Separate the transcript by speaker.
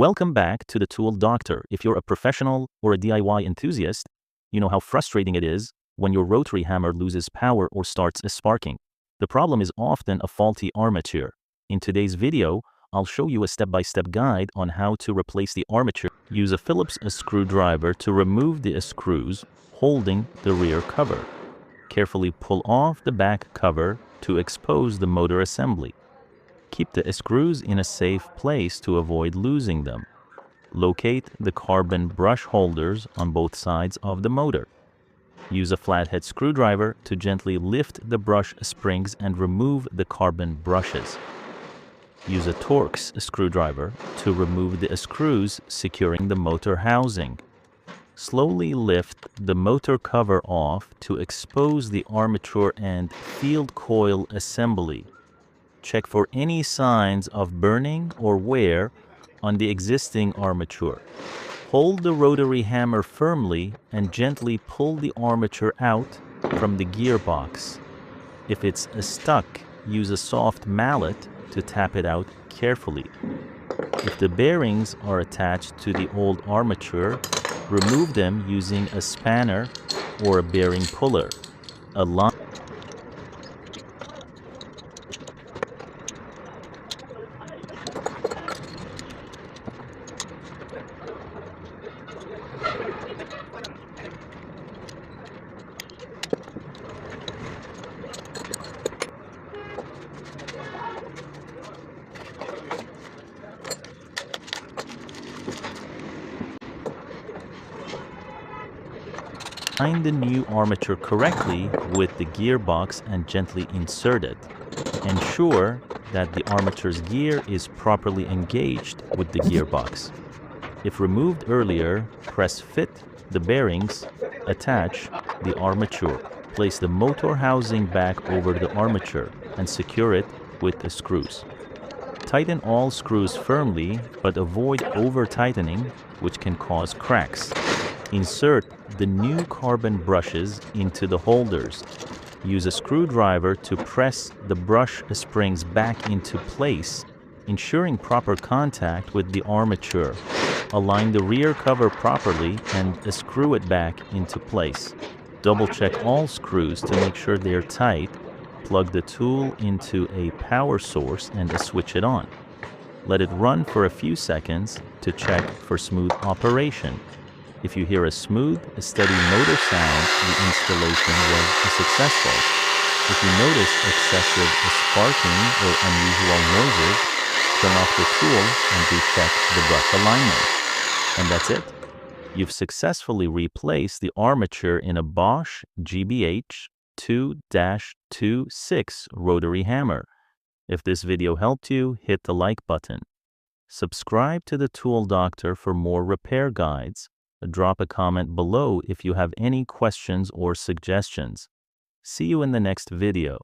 Speaker 1: Welcome back to the Tool Doctor. If you're a professional or a DIY enthusiast, you know how frustrating it is when your rotary hammer loses power or starts sparking. The problem is often a faulty armature. In today's video, I'll show you a step-by-step guide on how to replace the armature. Use a Phillips screwdriver to remove the screws holding the rear cover. Carefully pull off the back cover to expose the motor assembly. Keep the screws in a safe place to avoid losing them. Locate the carbon brush holders on both sides of the motor. Use a flathead screwdriver to gently lift the brush springs and remove the carbon brushes. Use a Torx screwdriver to remove the screws securing the motor housing. Slowly lift the motor cover off to expose the armature and field coil assembly. Check for any signs of burning or wear on the existing armature. Hold the rotary hammer firmly and gently pull the armature out from the gearbox. If it's stuck, use a soft mallet to tap it out carefully. If the bearings are attached to the old armature, remove them using a spanner or a bearing puller. Align the new armature correctly with the gearbox and gently insert it. Ensure that the armature's gear is properly engaged with the gearbox. If removed earlier, press fit the bearings, attach the armature. Place the motor housing back over the armature and secure it with the screws. Tighten all screws firmly, but avoid over-tightening, which can cause cracks. Insert the new carbon brushes into the holders. Use a screwdriver to press the brush springs back into place, ensuring proper contact with the armature. Align the rear cover properly and screw it back into place. Double-check all screws to make sure they're tight. Plug the tool into a power source and switch it on. Let it run for a few seconds to check for smooth operation. If you hear a smooth, steady motor sound, the installation was successful. If you notice excessive sparking or unusual noises, turn off the tool and recheck the brush alignment. And that's it. You've successfully replaced the armature in a Bosch GBH 2-26 rotary hammer. If this video helped you, hit the like button. Subscribe to the Tool Doctor for more repair guides. Drop a comment below if you have any questions or suggestions. See you in the next video.